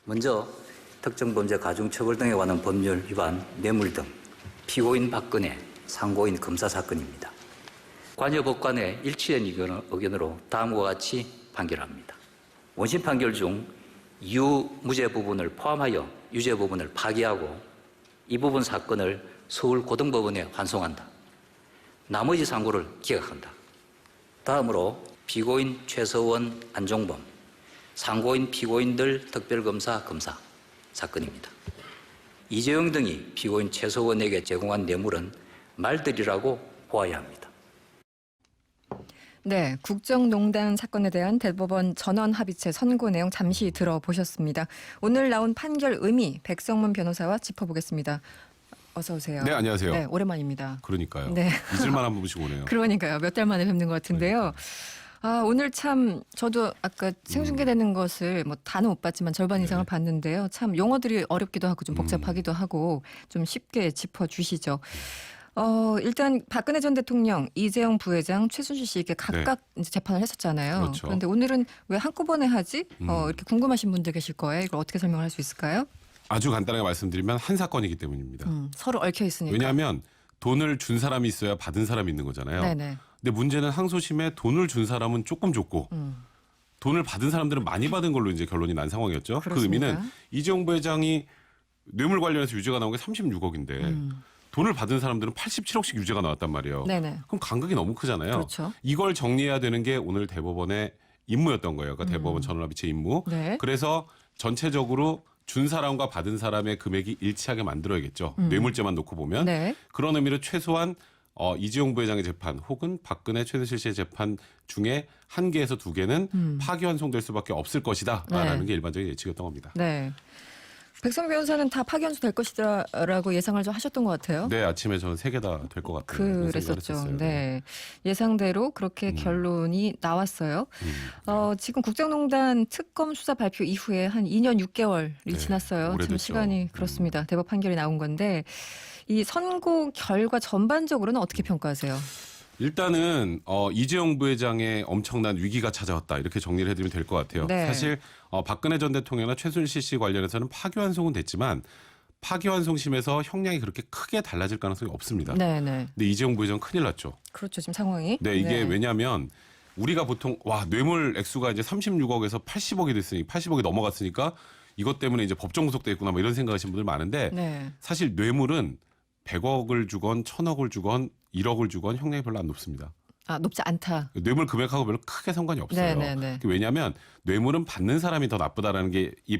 먼저 특정범죄 가중처벌 등에 관한 법률 위반, 뇌물 등 피고인 박근혜, 상고인 검사 사건입니다. 관여 법관의 일치된 의견으로 다음과 같이 판결합니다. 원심 판결 중 유무죄 부분을 포함하여 유죄 부분을 파기하고 이 부분 사건을 서울고등법원에 환송한다. 나머지 상고를 기각한다. 다음으로 피고인 최서원, 안종범, 상고인 피고인들 특별검사 검사 사건입니다. 이재용 등이 피고인 최서원에게 제공한 뇌물은 말들이라고 보아야 합니다. 네, 국정농단 사건에 대한 대법원 전원합의체 선고 내용 잠시 들어보셨습니다. 오늘 나온 판결 의미 백성문 변호사와 짚어보겠습니다. 어서 오세요. 네, 안녕하세요. 네, 오랜만입니다. 그러니까요. 네. 잊을만한 분이시고 오네요. 그러니까요. 몇 달 만에 뵙는 것 같은데요. 아, 오늘 참 저도 아까 생중계되는 것을 뭐 다는 못 봤지만 절반 이상을 봤는데요. 참 용어들이 어렵기도 하고 좀 복잡하기도 하고 좀 쉽게 짚어주시죠. 일단 박근혜 전 대통령, 이재용 부회장, 최순실 씨에게 각각 이제 재판을 했었잖아요. 그렇죠. 그런데 오늘은 왜 한꺼번에 하지? 이렇게 궁금하신 분들 계실 거예요. 이걸 어떻게 설명할 수 있을까요? 아주 간단하게 말씀드리면 한 사건이기 때문입니다. 서로 얽혀 있으니까. 왜냐하면 돈을 준 사람이 있어야 받은 사람이 있는 거잖아요. 네네. 근데 문제는 항소심에 돈을 준 사람은 조금 줬고 돈을 받은 사람들은 많이 받은 걸로 이제 결론이 난 상황이었죠. 그렇습니다. 그 의미는 이재용 부회장이 뇌물 관련해서 유죄가 나온 게 36억인데 돈을 받은 사람들은 87억씩 유죄가 나왔단 말이에요. 네네. 그럼 간극이 너무 크잖아요. 그렇죠. 이걸 정리해야 되는 게 오늘 대법원의 임무였던 거예요. 그러니까 대법원 전원합의체 임무. 네. 그래서 전체적으로 준 사람과 받은 사람의 금액이 일치하게 만들어야겠죠. 뇌물죄만 놓고 보면. 네. 그런 의미로 최소한 이재용 부회장의 재판 혹은 박근혜 최순실 씨의 재판 중에 한 개에서 두 개는 파기환송될 수밖에 없을 것이다라는 네. 게 일반적인 예측이었던 겁니다. 네. 백성 변호사는 다 파기환수 될 것이다라고 예상을 좀 하셨던 것 같아요. 네, 아침에 저는 세 개 다 될 것 같아요. 그런 생각을 그랬었죠. 했었어요. 네. 예상대로 그렇게 결론이 나왔어요. 지금 국정농단 특검 수사 발표 이후에 한 2년 6개월이 네, 지났어요. 참 오래됐죠. 시간이 그렇습니다. 대법 판결이 나온 건데 이 선고 결과 전반적으로는 어떻게 평가하세요? 일단은 이재용 부회장의 엄청난 위기가 찾아왔다 이렇게 정리를 해드리면 될 것 같아요. 네. 사실 박근혜 전 대통령이나 최순실 씨 관련해서는 파기환송은 됐지만 파기환송심에서 형량이 그렇게 크게 달라질 가능성이 없습니다. 네네. 근데 이재용 부회장 큰일 났죠. 그렇죠. 지금 상황이. 네, 이게 왜냐하면 우리가 보통 뇌물 액수가 이제 36억에서 80억이 됐으니 80억이 넘어갔으니까 이것 때문에 이제 법정 구속돼 있구나 뭐 이런 생각하시는 분들 많은데 네. 사실 뇌물은 100억을 주건 1000억을 주건 1억을 주건 형량이 별로 안 높습니다. 아, 높지 않다. 뇌물 금액하고 별로 크게 상관이 없어요. 네네네. 왜냐하면 뇌물은 받는 사람이 더 나쁘다라는 게 이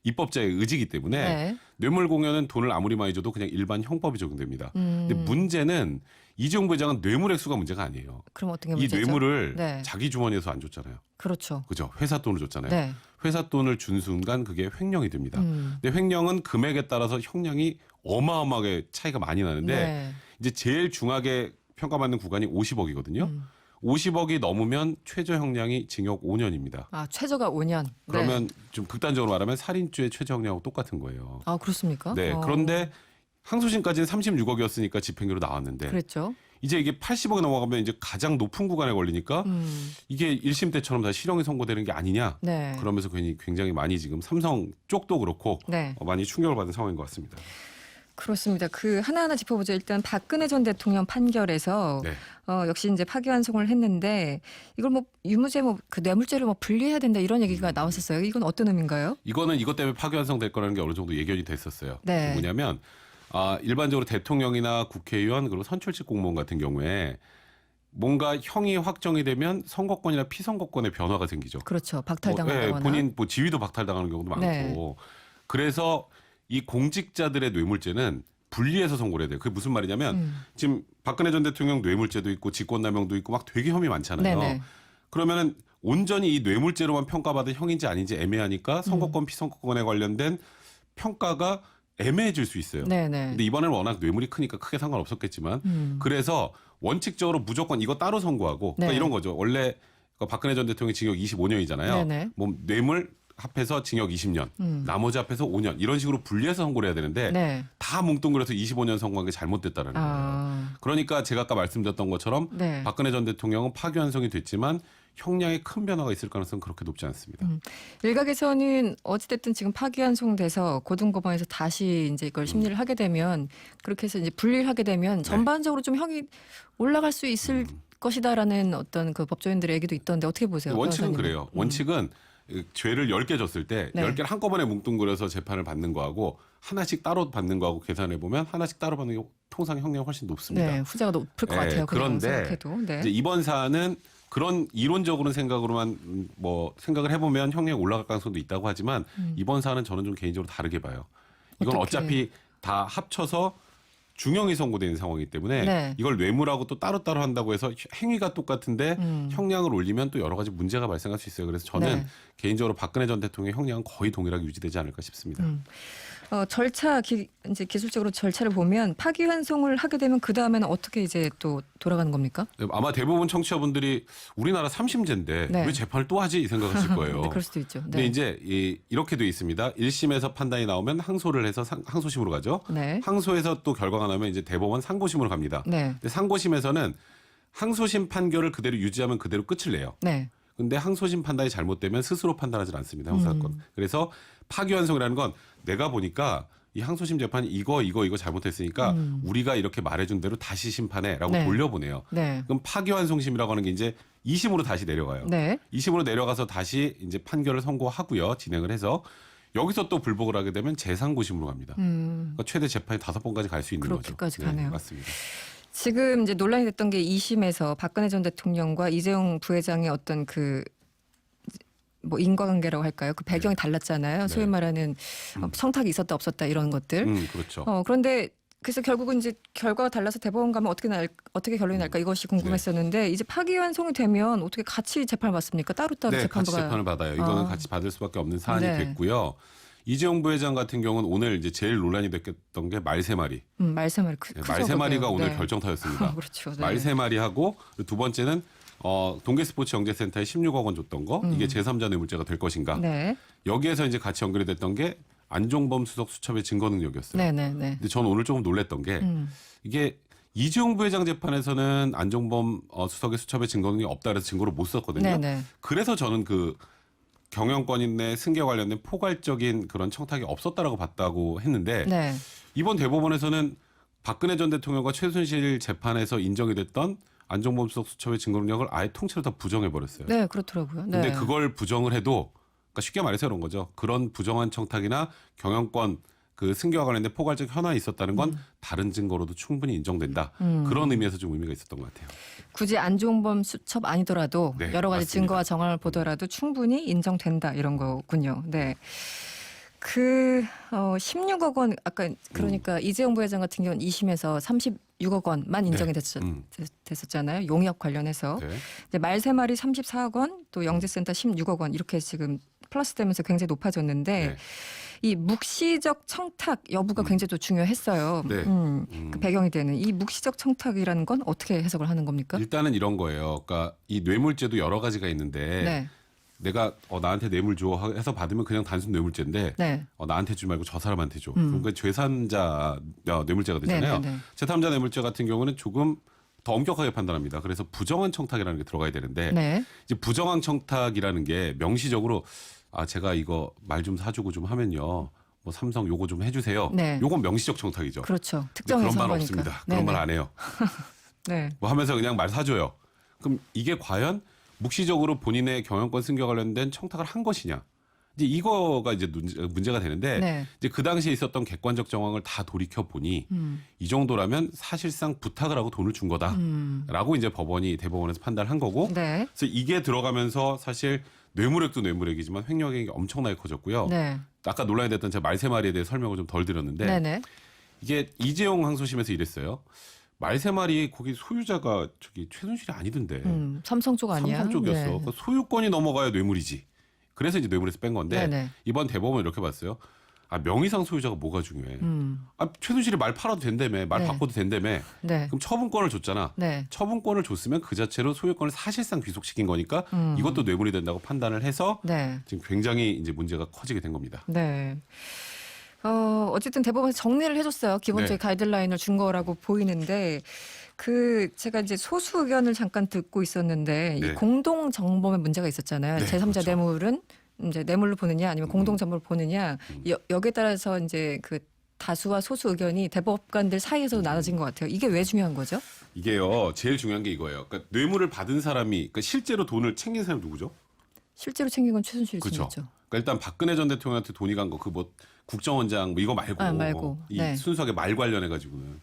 입법자의 의지이기 때문에 네. 뇌물 공여는 돈을 아무리 많이 줘도 그냥 일반 형법이 적용됩니다. 근데 문제는 이재용 부회장은 뇌물 액수가 문제가 아니에요. 그럼 어떤 게 이 문제죠? 뇌물을 네. 자기 주머니에서 안 줬잖아요. 그렇죠. 그죠? 회사 돈을 줬잖아요. 네. 회사 돈을 준 순간 그게 횡령이 됩니다. 근데 횡령은 금액에 따라서 형량이 어마어마하게 차이가 많이 나는데 네. 이제 제일 중하게 평가받는 구간이 50억이거든요. 50억이 넘으면 최저 형량이 징역 5년입니다. 아, 최저가 5년. 그러면 네. 좀 극단적으로 말하면 살인죄 최저 형량하고 똑같은 거예요. 아, 그렇습니까? 네. 그런데 항소심까지는 36억이었으니까 집행유로 나왔는데 그랬죠. 이제 이게 80억이 넘어가면 이제 가장 높은 구간에 걸리니까 이게 1심 때처럼 다 실형이 선고되는 게 아니냐. 네. 그러면서 괜히 굉장히 많이 지금 삼성 쪽도 그렇고 네. 많이 충격을 받은 상황인 것 같습니다. 그렇습니다. 그 하나하나 짚어보죠. 일단 박근혜 전 대통령 판결에서 네. 역시 이제 파기환송을 했는데 이걸 뭐 유무죄 그 뇌물죄를 뭐 분리해야 된다 이런 얘기가 나왔었어요. 이건 어떤 의미인가요? 이거는 이것 때문에 파기환송 될 거라는 게 어느 정도 예견이 됐었어요. 네. 그게 뭐냐면 일반적으로 대통령이나 국회의원 그리고 선출직 공무원 같은 경우에 뭔가 형이 확정이 되면 선거권이나 피선거권의 변화가 생기죠. 그렇죠. 박탈당하거나. 본인 지위도 박탈당하는 경우도 많고. 네. 그래서 이 공직자들의 뇌물죄는 분리해서 선고를 해야 돼요. 그게 무슨 말이냐면 지금 박근혜 전 대통령 뇌물죄도 있고 직권남용도 있고 막 되게 혐의 많잖아요. 네네. 그러면은 온전히 이 뇌물죄로만 평가받은 형인지 아닌지 애매하니까 선거권 피선거권에 관련된 평가가 애매해질 수 있어요. 네네. 근데 이번에는 워낙 뇌물이 크니까 크게 상관없었겠지만 그래서 원칙적으로 무조건 이거 따로 선고하고 그러니까 네. 이런 거죠. 원래 박근혜 전 대통령이 징역 25년이잖아요. 네네. 뭐 뇌물 합해서 징역 20년, 나머지 합해서 5년 이런 식으로 분리해서 선고를 해야 되는데 네. 다 뭉뚱그려서 25년 선고한 게 잘못됐다는 거예요. 그러니까 제가 아까 말씀드렸던 것처럼 네. 박근혜 전 대통령은 파기환송이 됐지만 형량에 큰 변화가 있을 가능성은 그렇게 높지 않습니다. 일각에서는 어찌됐든 지금 파기환송돼서 고등법원에서 다시 이제 이걸 심리를 하게 되면 그렇게 해서 이제 분리를 하게 되면 전반적으로 좀 형이 올라갈 수 있을 것이다라는 어떤 그 법조인들의 얘기도 있던데 어떻게 보세요? 원칙은 변호사님은? 그래요. 원칙은 죄를 10개 졌을 때 네. 10개를 한꺼번에 뭉뚱그려서 재판을 받는 거하고 하나씩 따로 받는 거하고 계산해 보면 하나씩 따로 받는 게 통상 형량이 훨씬 높습니다. 네, 후자가 높을 것 네, 같아요. 그냥 그런데 생각해도. 네. 이제 이번 사안은 그런 이론적으로는 생각으로만 뭐 생각을 해보면 형량이 올라갈 가능성도 있다고 하지만 이번 사안은 저는 좀 개인적으로 다르게 봐요. 이건 어떻게? 어차피 다 합쳐서 중형이 선고되는 상황이기 때문에 네. 이걸 뇌물하고 또 따로따로 한다고 해서 행위가 똑같은데 형량을 올리면 또 여러 가지 문제가 발생할 수 있어요. 그래서 저는 네. 개인적으로 박근혜 전 대통령의 형량은 거의 동일하게 유지되지 않을까 싶습니다. 절차 이제 기술적으로 절차를 보면 파기환송을 하게 되면 그 다음에는 어떻게 이제 또 돌아가는 겁니까? 아마 대부분 청취자분들이 우리나라 3심제인데 네. 왜 재판을 또 하지 이 생각하실 거예요. 네, 그럴 수도 있죠. 근데 네. 이제 이렇게 돼 있습니다. 1심에서 판단이 나오면 항소를 해서 항소심으로 가죠. 네. 항소에서 또 결과가 나오면 이제 대법원 상고심으로 갑니다. 네. 근데 상고심에서는 항소심 판결을 그대로 유지하면 그대로 끝을 내요. 네. 근데 항소심 판단이 잘못되면 스스로 판단하지 않습니다. 형사건. 그래서 파기환송이라는 건 내가 보니까 이 항소심 재판이 이거 잘못했으니까 우리가 이렇게 말해준 대로 다시 심판해라고 네. 돌려보내요. 네. 그럼 파기환송심이라고 하는 게 이제 2심으로 다시 내려가요. 네. 2심으로 내려가서 다시 이제 판결을 선고하고요. 진행을 해서 여기서 또 불복을 하게 되면 재상고심으로 갑니다. 그러니까 최대 재판이 5번까지 갈 수 있는 거죠. 그렇게까지 가네요. 맞습니다. 지금 이제 논란이 됐던 게 2심에서 박근혜 전 대통령과 이재용 부회장의 어떤 그 뭐 인과관계라고 할까요? 그 배경이 달랐잖아요. 소위 네. 말하는 청탁이 있었다 없었다 이런 것들. 그렇죠. 그런데 그래서 결국은 이제 결과가 달라서 대법원 가면 어떻게 결론이 날까 이것이 궁금했었는데 이제 파기환송이 되면 어떻게 같이 재판을 받습니까? 따로따로 네, 같이 재판부가 재판을 받아요. 이거는 아. 같이 받을 수밖에 없는 사안이 네. 됐고요. 이재용 부회장 같은 경우는 오늘 이제 제일 논란이 됐던 게 말 3마리. 말 3마리 말 3마리가 오늘 결정타였습니다. 그렇죠. 네. 말 3마리 하고 두 번째는 동계스포츠영재센터에 16억 원 줬던 거 이게 제3자 뇌물죄가 될 것인가. 네. 여기에서 이제 같이 연결이 됐던 게 안종범 수석 수첩의 증거 능력이었어요. 네, 네, 네. 근데 저는 오늘 조금 놀랬던 게 이게 이재용 부회장 재판에서는 안종범 수석의 수첩의 증거 능력이 없다 그래서 증거를 못 썼거든요. 네, 네. 그래서 저는 그 경영권 내 승계 관련된 포괄적인 그런 청탁이 없었다라고 봤다고 했는데 네. 이번 대법원에서는 박근혜 전 대통령과 최순실 재판에서 인정이 됐던 안종범 수석 수첩의 증거 능력을 아예 통째로 다 부정해 버렸어요. 네, 그렇더라고요. 네. 근데 그걸 부정을 해도 그러니까 쉽게 말해서 그런 거죠. 그런 부정한 청탁이나 경영권 그 승계와 관련된 포괄적 현안이 있었다는 건 다른 증거로도 충분히 인정된다. 그런 의미에서 좀 의미가 있었던 것 같아요. 굳이 안종범 수첩 아니더라도 네, 여러 가지 맞습니다. 증거와 정황을 보더라도 충분히 인정된다 이런 거군요. 네. 그 16억 원 아까 그러니까 이재용 부회장 같은 경우는 2심에서 36억 원만 인정이 됐었잖아요. 용역 관련해서. 네. 이제 말 3마리 34억 원, 또 영재센터 16억 원 이렇게 지금 플러스되면서 굉장히 높아졌는데 네. 이 묵시적 청탁 여부가 굉장히 또 중요했어요. 네. 그 배경이 되는 이 묵시적 청탁이라는 건 어떻게 해석을 하는 겁니까? 일단은 이런 거예요. 그러니까 이 뇌물죄도 여러 가지가 있는데 네. 내가 나한테 뇌물 줘 해서 받으면 그냥 단순 뇌물죄인데 네. 나한테 주지 말고 저 사람한테 줘. 그러니까 제3자 뇌물죄가 되잖아요. 네, 네, 네. 제3자 뇌물죄 같은 경우는 조금 더 엄격하게 판단합니다. 그래서 부정한 청탁이라는 게 들어가야 되는데 네. 이제 부정한 청탁이라는 게 명시적으로 제가 이거 말 좀 사주고 좀 하면요. 뭐 삼성 요거 좀 해주세요. 네. 요건 명시적 청탁이죠. 그렇죠. 근데 특정해서 그런 말 한 거니까. 없습니다. 그런 말 안 해요. 네. 뭐 하면서 그냥 말 사줘요. 그럼 이게 과연 묵시적으로 본인의 경영권 승계와 관련된 청탁을 한 것이냐? 이제 이거가 이제 문제가 되는데 네. 이제 그 당시에 있었던 객관적 정황을 다 돌이켜 보니 이 정도라면 사실상 부탁을 하고 돈을 준 거다라고 이제 대법원에서 판단을 한 거고. 네. 그래서 이게 들어가면서 사실 뇌물액도 뇌물액이지만 횡령액이 엄청나게 커졌고요. 네. 아까 논란이 됐던 제 말 3마리에 대해 설명을 좀 덜 드렸는데 네, 네. 이게 이재용 항소심에서 이랬어요. 말 3마리 거기 소유자가 최순실이 아니던데. 삼성 쪽 아니야? 삼성 쪽이었어. 네. 그러니까 소유권이 넘어가야 뇌물이지. 그래서 이제 뇌물에서 뺀 건데 네네. 이번 대법원은 이렇게 봤어요. 명의상 소유자가 뭐가 중요해. 최순실이 말 팔아도 된다며. 말 네. 바꿔도 된다며. 네. 그럼 처분권을 줬잖아. 네. 처분권을 줬으면 그 자체로 소유권을 사실상 귀속시킨 거니까 이것도 뇌물이 된다고 판단을 해서 네. 지금 굉장히 이제 문제가 커지게 된 겁니다. 네. 어쨌든 대법원에서 정리를 해줬어요. 기본적인 네. 가이드라인을 준 거라고 보이는데 제가 이제 소수 의견을 잠깐 듣고 있었는데 네. 이 공동 정범의 문제가 있었잖아요. 네, 제3자 그렇죠. 뇌물은 이제 뇌물로 보느냐 아니면 공동 정범을 보느냐 여기에 따라서 이제 그 다수와 소수 의견이 대법관들 사이에서도 나눠진 것 같아요. 이게 왜 중요한 거죠? 이게요. 제일 중요한 게 이거예요. 그러니까 뇌물을 받은 사람이 그러니까 실제로 돈을 챙긴 사람이 누구죠? 실제로 챙긴 건 최순실 그렇죠. 씨였죠. 그러니까 일단 박근혜 전 대통령한테 돈이 간 거 그 뭐 국정원장 뭐 이거 말고, 말고. 이 네. 순수하게 말 관련해 가지고는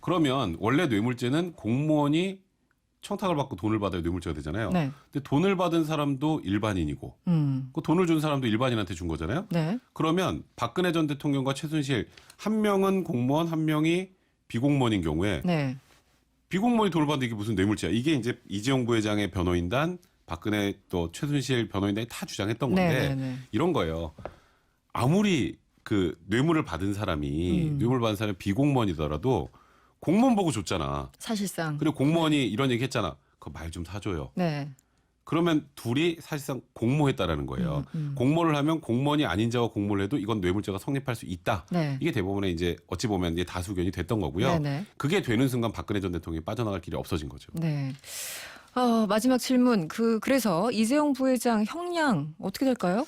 그러면 원래 뇌물죄는 공무원이 청탁을 받고 돈을 받아야 뇌물죄가 되잖아요. 네. 근데 돈을 받은 사람도 일반인이고 그 돈을 준 사람도 일반인한테 준 거잖아요. 네. 그러면 박근혜 전 대통령과 최순실 한 명은 공무원 한 명이 비공무원인 경우에 네. 비공무원이 돈을 받는 게 무슨 뇌물죄야. 이게 이제 이재용 부회장의 변호인단 박근혜 또 최순실 변호인단이 다 주장했던 건데 네, 네. 이런 거예요. 아무리 그 뇌물을 받은 사람이 뇌물 받은 사람이 비공무원이더라도 공무원 보고 줬잖아. 사실상. 그리고 공무원이 이런 얘기 했잖아. 그 말 좀 사줘요. 네. 그러면 둘이 사실상 공모했다라는 거예요. 공모를 하면 공무원이 아닌 자와 공모를 해도 이건 뇌물죄가 성립할 수 있다. 네. 이게 대법원에 이제 어찌 보면 이제 다수견이 됐던 거고요. 네, 네. 그게 되는 순간 박근혜 전 대통령이 빠져나갈 길이 없어진 거죠. 네. 마지막 질문. 그래서 이재용 부회장 형량 어떻게 될까요?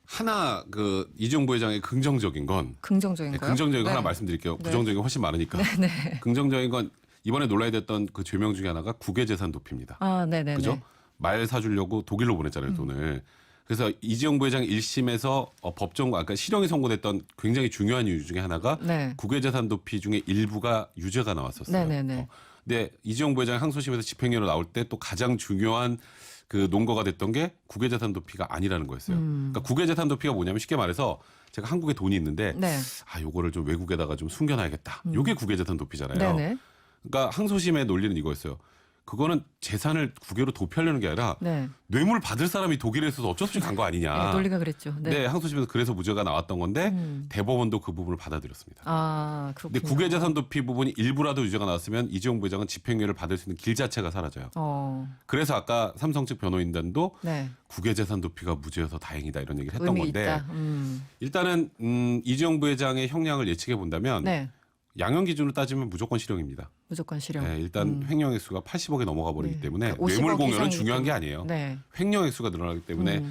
하나 그 이재용 부회장의 긍정적인 건 긍정적인 거요? 긍정적인 거 네. 하나 말씀드릴게요. 네. 부정적인 게 훨씬 많으니까. 네. 긍정적인 건 이번에 논란이 됐던 그 죄명 중에 하나가 국외재산 도피입니다. 네, 네, 그죠? 네. 말 사주려고 독일로 보냈잖아요, 돈을. 그래서 이재용 부회장 1심에서 그러니까 실형이 선고됐던 굉장히 중요한 이유 중에 하나가 네. 국외재산 도피 중에 일부가 유죄가 나왔었어요. 네네네. 근데 이재용 부회장 항소심에서 집행유예로 나올 때 또 가장 중요한 그 논거가 됐던 게 국외재산 도피가 아니라는 거였어요. 그러니까 국외재산 도피가 뭐냐면 쉽게 말해서 제가 한국에 돈이 있는데 네. 요거를 좀 외국에다가 좀 숨겨놔야겠다. 요게 국외재산 도피잖아요. 네네. 그러니까 항소심의 논리는 이거였어요. 그거는 재산을 국외로 도피하려는 게 아니라 네. 뇌물 받을 사람이 독일에 있어서 어쩔 수 없이 간 거 아니냐. 네, 논리가 그랬죠. 네. 네, 항소심에서 그래서 무죄가 나왔던 건데 대법원도 그 부분을 받아들였습니다. 그렇군요. 근데 국외재산 도피 부분이 일부라도 유죄가 나왔으면 이재용 부회장은 집행유예를 받을 수 있는 길 자체가 사라져요. 그래서 아까 삼성 측 변호인단도 네. 국외재산 도피가 무죄여서 다행이다 이런 얘기를 했던 의미 건데 있다. 일단은 이재용 부회장의 형량을 예측해 본다면 네. 양형 기준으로 따지면 무조건 실형입니다. 무조건 실형. 네, 일단 횡령 액수가 80억에 넘어가 버리기 네. 때문에 그러니까 50억 뇌물 공여는 이상이기 중요한 게 때문에. 아니에요. 네. 횡령 액수가 늘어나기 때문에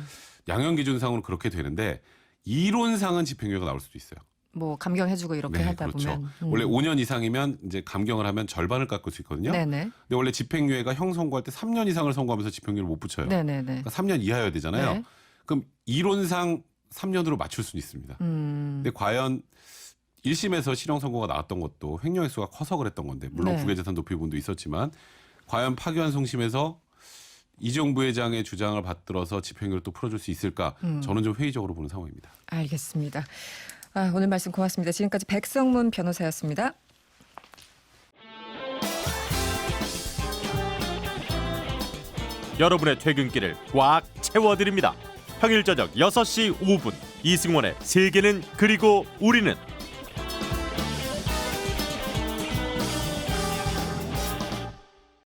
양형 기준상으로 그렇게 되는데 이론상은 집행유예가 나올 수도 있어요. 뭐 감경해주고 이렇게 네, 하다 그렇죠. 보면. 원래 5년 이상이면 이제 감경을 하면 절반을 깎을 수 있거든요. 네네. 근데 원래 집행유예가 형 선고할 때 3년 이상을 선고하면서 집행유예를 못 붙여요. 네네네. 그러니까 3년 이하여야 되잖아요. 네. 그럼 이론상 3년으로 맞출 수는 있습니다. 근데 과연 1심에서 실형 선고가 나왔던 것도 횡령 액수가 커서 그랬던 건데 물론 네. 국외재산 도피 부분도 있었지만 과연 파기환송심에서 이재용 부회장의 주장을 받들어서 집행유예를 또 풀어줄 수 있을까? 저는 좀 회의적으로 보는 상황입니다. 알겠습니다. 오늘 말씀 고맙습니다. 지금까지 백성문 변호사였습니다. 여러분의 퇴근길을 꽉 채워드립니다. 평일 저녁 6시 5분 이승원의 세계는 그리고 우리는